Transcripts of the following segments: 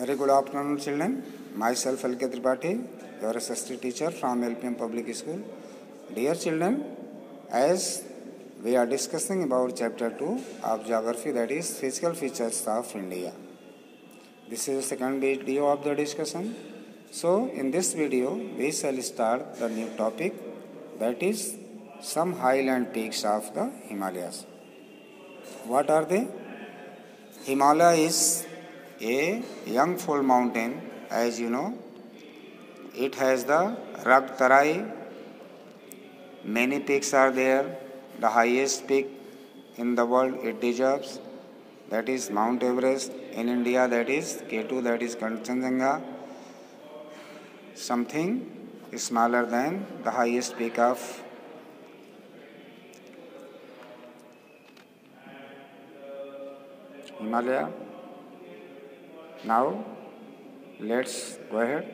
Very good afternoon, children. Myself, L.K. Tripathi, your SST teacher from LPM Public School. Dear children, as we are discussing about chapter 2 of geography, that is physical features of India. This is the second video of the discussion. So, in this video, we shall start the new topic, that is some highland peaks of the Himalayas. What are they? Himalaya is a young full mountain, as you know. It has the rugged terrain. Many peaks are there. The highest peak in the world it deserves, that is Mount Everest. In India, that is K2, that is Kanchenjunga. Something smaller than the highest peak of Himalaya. Now, let's go ahead.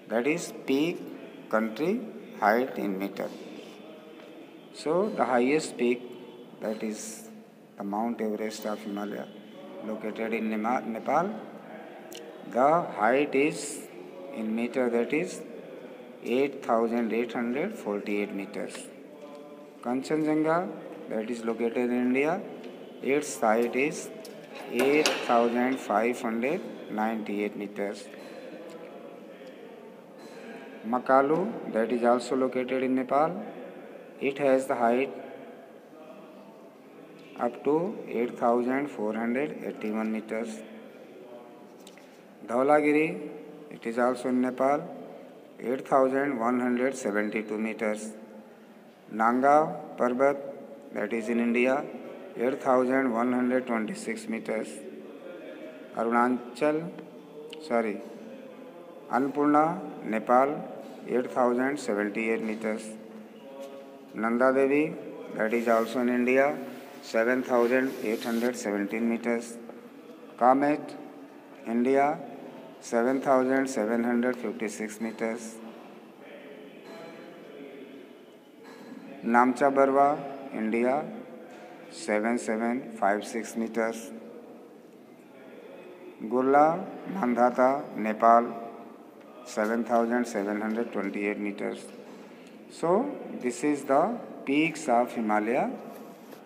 That is peak country height in meter. So, the highest peak, that is the Mount Everest of Himalaya, located in Nepal. The height is in meter, that is 8,848 meters. Kanchenjunga, that is located in India, its height is 8,598 meters. Makalu, that is also located in Nepal, it has the height up to 8,481 meters. Dhaulagiri, it is also in Nepal, 8,172 meters. Nanga Parbat, that is in India, 8,126 meters. Annapurna, Nepal, 8,078 meters. Nanda Devi, that is also in India, 7,817 meters. Kamet, India, 7,756 meters. Namcha Barwa, India, 7,756 meters. Gurla Mandhata, Nepal, 7,728 meters. So, this is the peaks of Himalaya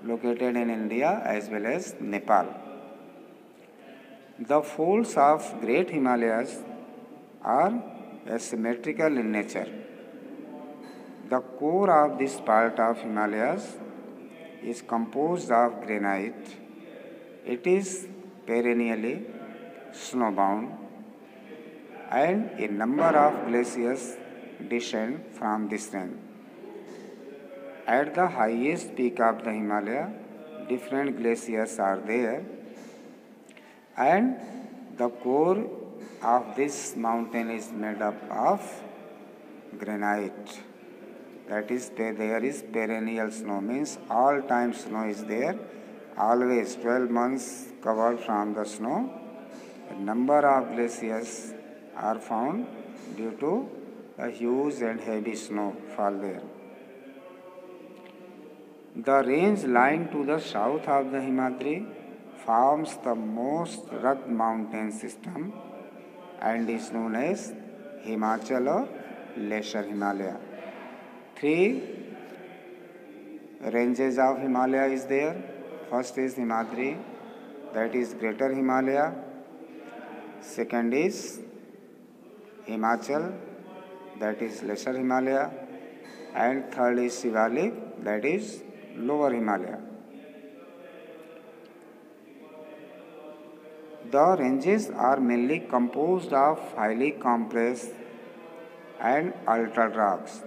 located in India as well as Nepal. The folds of Great Himalayas are asymmetrical in nature. The core of this part of Himalayas is composed of granite. It is perennially snowbound, and a number of glaciers descend from this range. At the highest peak of the Himalaya, different glaciers are there, and the core of this mountain is made up of granite. That is, there is perennial snow, means all time snow is there, always 12 months covered from the snow. A number of glaciers are found due to a huge and heavy snowfall there. The range lying to the south of the Himadri forms the most rugged mountain system and is known as Himachal or Lesser Himalaya. 3 ranges of Himalaya is there. First is Himadri, that is Greater Himalaya. Second is Himachal, that is Lesser Himalaya. And third is Shivalik, that is Lower Himalaya. The ranges are mainly composed of highly compressed and altered rocks.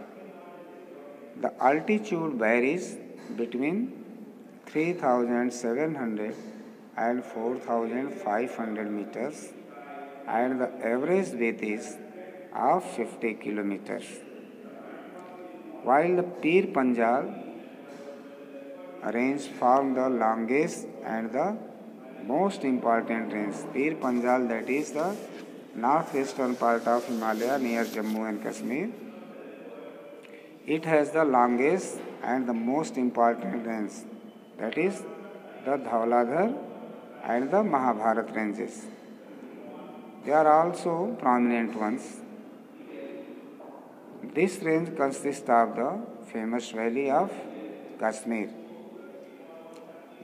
The altitude varies between 3,700 and 4,500 meters, and the average width is of 50 kilometers. While the Pir Panjal range forms the longest and the most important range. Pir Panjal, that is the northwestern part of Himalaya near Jammu and Kashmir. It has the longest and the most important range, that is the Dhauladhar and the Mahabharat ranges. They are also prominent ones. This range consists of the famous valley of Kashmir,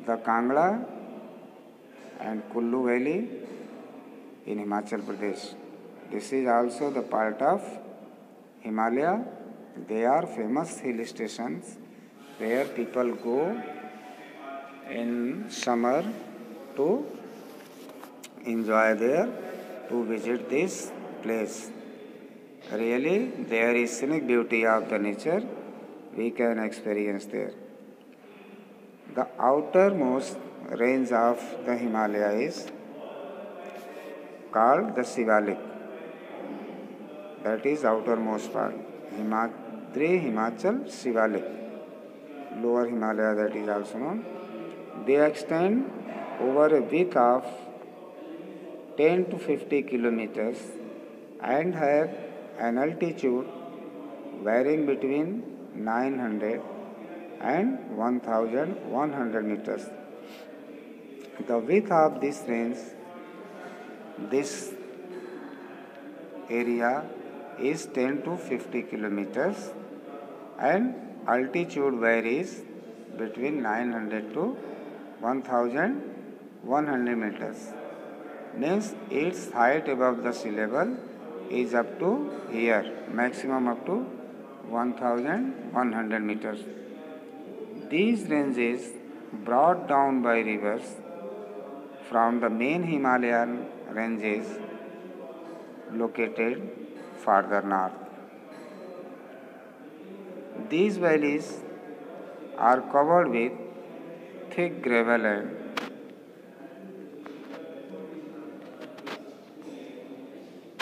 the Kangla and Kullu Valley in Himachal Pradesh. This is also the part of Himalaya. They are famous hill stations where people go in summer to enjoy there, to visit this place. Really, there is scenic beauty of the nature we can experience there. The outermost range of the Himalaya is called the Shivalik. That is outermost part. Himadri, Himachal, Shivalik. Lower Himalaya, that is also known. They extend over a width of 10 to 50 kilometers and have an altitude varying between 900 and 1100 meters. The width of this range, this area is 10 to 50 kilometers and altitude varies between 900 to 1100 meters. Means its height above the sea level is up to here, maximum up to 1100 meters. These ranges brought down by rivers from the main Himalayan ranges located farther north. These valleys are covered with thick gravel and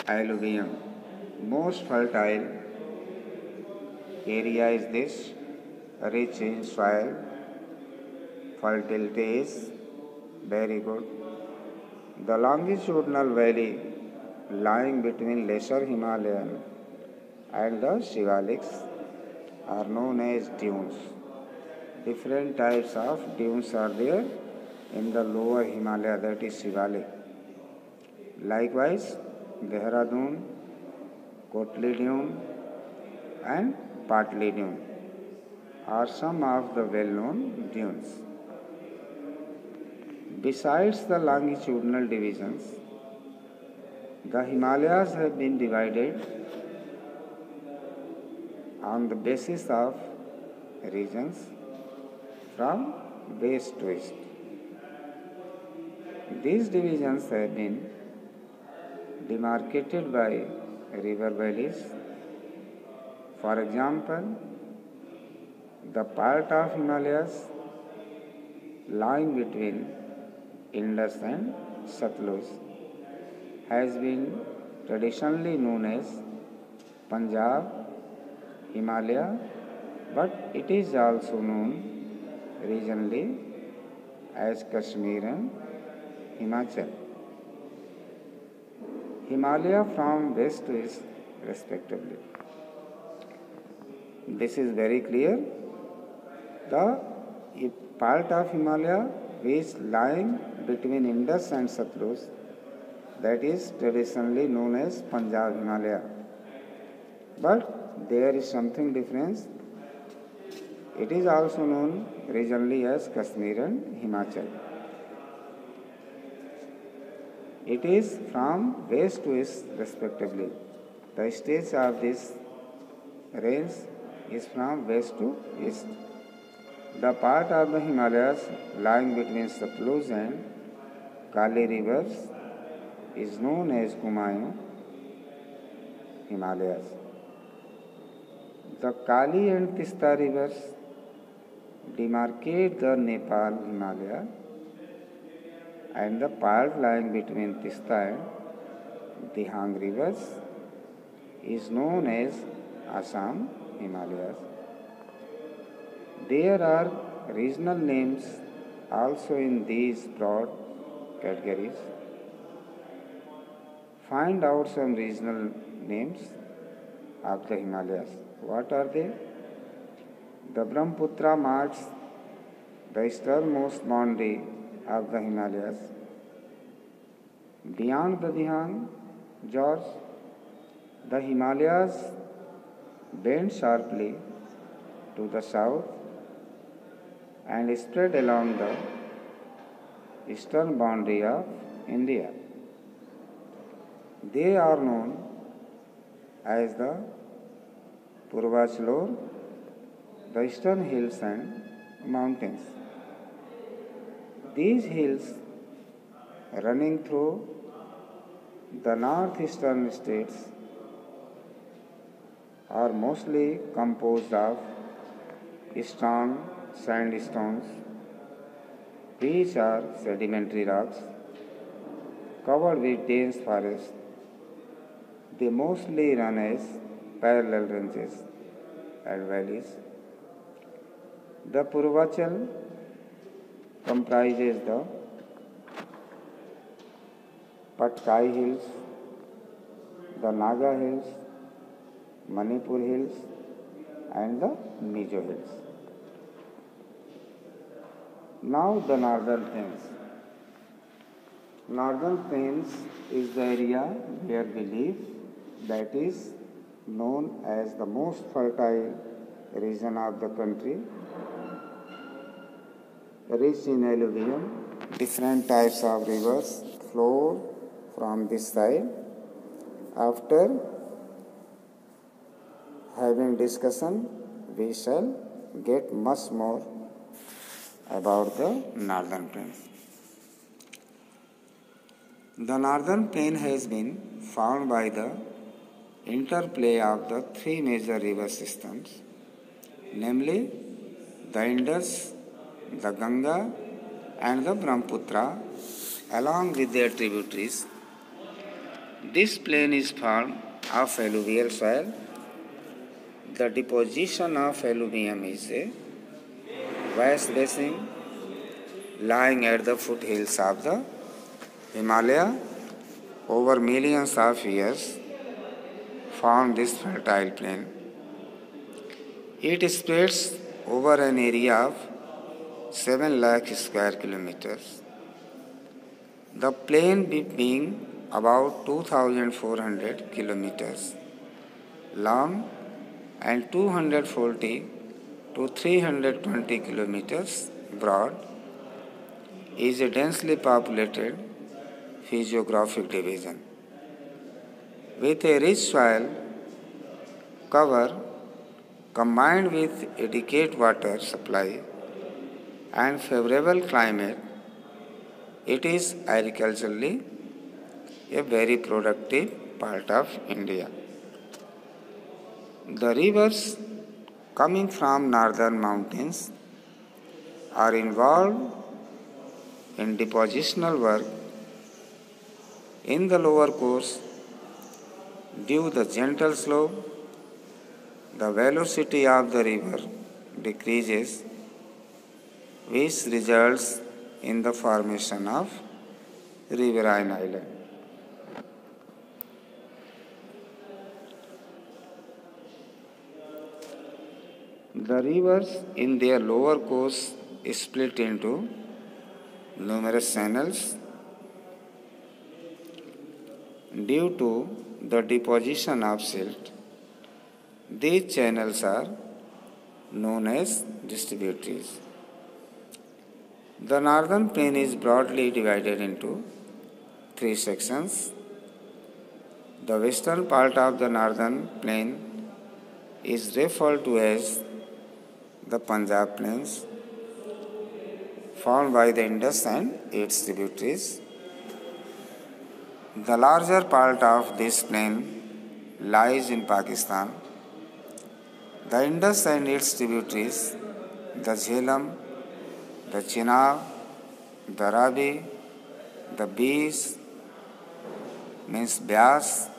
alluvium. Most fertile area is this, rich in soil, fertility is very good. The longitudinal valley lying between Lesser Himalayan and the Shivaliks are known as dunes. Different types of dunes are there in the lower Himalaya, that is Shivalik. Likewise, Dehradun, Kotli Dune and Patli Dune are some of the well-known dunes. Besides the longitudinal divisions, the Himalayas have been divided on the basis of regions from west to east. These divisions have been demarcated by river valleys. For example, the part of Himalayas lying between Indus and Satluj has been traditionally known as Punjab Himalaya, but it is also known regionally as Kashmir and Himachal. Himalaya from west to east respectively. This is very clear. The part of Himalaya which lying between Indus and Satluj, that is traditionally known as Punjab Himalaya. But there is something difference. It is also known regionally as Kashmir and Himachal. It is from west to east respectively. The stage of this range is from west to east. The part of the Himalayas lying between Satluj and Kali rivers is known as Kumaon Himalayas. The Kali and Tista rivers demarcate the Nepal Himalaya, and the part lying between Tista and Dihang rivers is known as Assam Himalayas. There are regional names also in these broad categories. Find out some regional names of the Himalayas. What are they? The Brahmaputra marks the easternmost boundary of the Himalayas. Beyond the Dihang, George, the Himalayas bend sharply to the south and spread along the eastern boundary of India. They are known as the Purvachalur, the eastern hills and mountains. These hills running through the northeastern states are mostly composed of strong sandstones, which are sedimentary rocks covered with dense forest. They mostly run as parallel ranges and valleys. The Purvachal comprises the Patkai Hills, the Naga Hills, Manipur Hills, and the Mizo Hills. Now the Northern Plains. Northern Plains is the area where we live, that is known as the most fertile region of the country, rich in alluvium. Different types of rivers flow from this side. After having discussion, we shall get much more about the Northern Plains. The Northern Plain has been formed by the interplay of the three major river systems, namely the Indus, the Ganga, and the Brahmaputra, along with their tributaries. This plain is formed of alluvial soil. The deposition of alluvium is a vast basin lying at the foothills of the Himalaya over millions of years formed this fertile plain. It spreads over an area of 7 lakh square kilometers. The plain being about 2,400 kilometers long and 240 to 320 kilometers broad is a densely populated physiographic division. With a rich soil cover combined with adequate water supply and favorable climate, it is agriculturally a very productive part of India. The rivers coming from northern mountains are involved in depositional work. In the lower course, due to the gentle slope, the velocity of the river decreases, which results in the formation of riverine island. The rivers in their lower course split into numerous channels. Due to the deposition of silt, these channels are known as distributaries. The northern plain is broadly divided into three sections. The western part of the northern plain is referred to as the Punjab Plains, formed by the Indus and its tributaries. The larger part of this plain lies in Pakistan. The Indus and its tributaries, the Jhelum, the Chenab, the Ravi, the Beas, means Byas,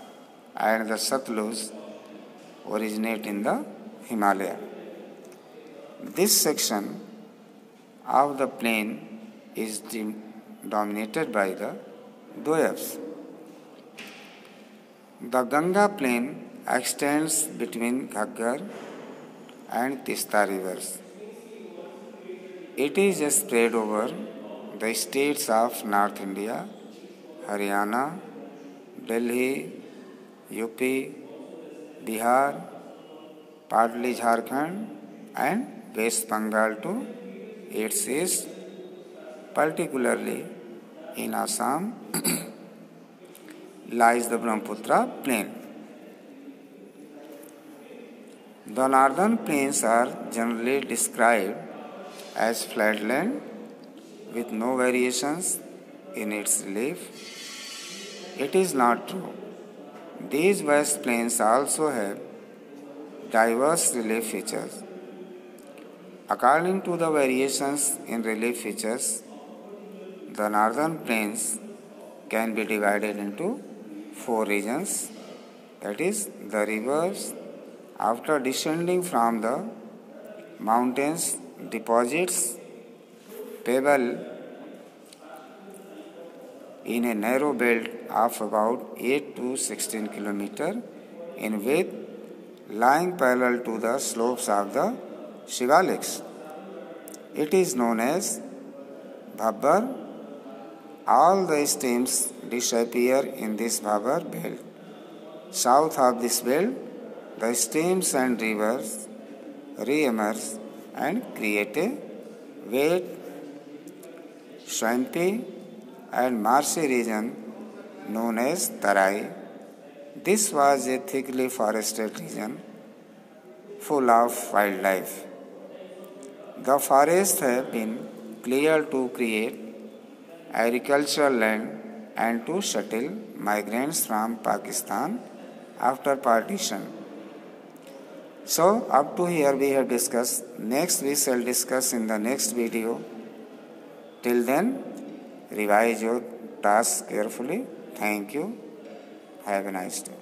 and the Satluj originate in the Himalaya. This section of the plain is dominated by the Doabs. The Ganga plain extends between Ghaggar and Tista rivers. It is spread over the states of North India, Haryana, Delhi, UP, Bihar, partly Jharkhand and West Bengal to its east, particularly in Assam, lies the Brahmaputra plain. The northern plains are generally described as flatland with no variations in its relief. It is not true. These vast plains also have diverse relief features. According to the variations in relief features, the northern plains can be divided into 4 regions, that is, the rivers, after descending from the mountains, deposits pebble in a narrow belt of about 8 to 16 km in width, lying parallel to the slopes of the Shivaliks. It is known as Bhabbar. All the streams disappear in this Bhabbar belt. South of this belt, the streams and rivers re-emerge and create a wet, swampy and marshy region known as Tarai. This was a thickly forested region full of wildlife. The forests have been cleared to create agricultural land and to shuttle migrants from Pakistan after partition. So, up to here we have discussed. Next we shall discuss in the next video. Till then, revise your tasks carefully. Thank you. Have a nice day.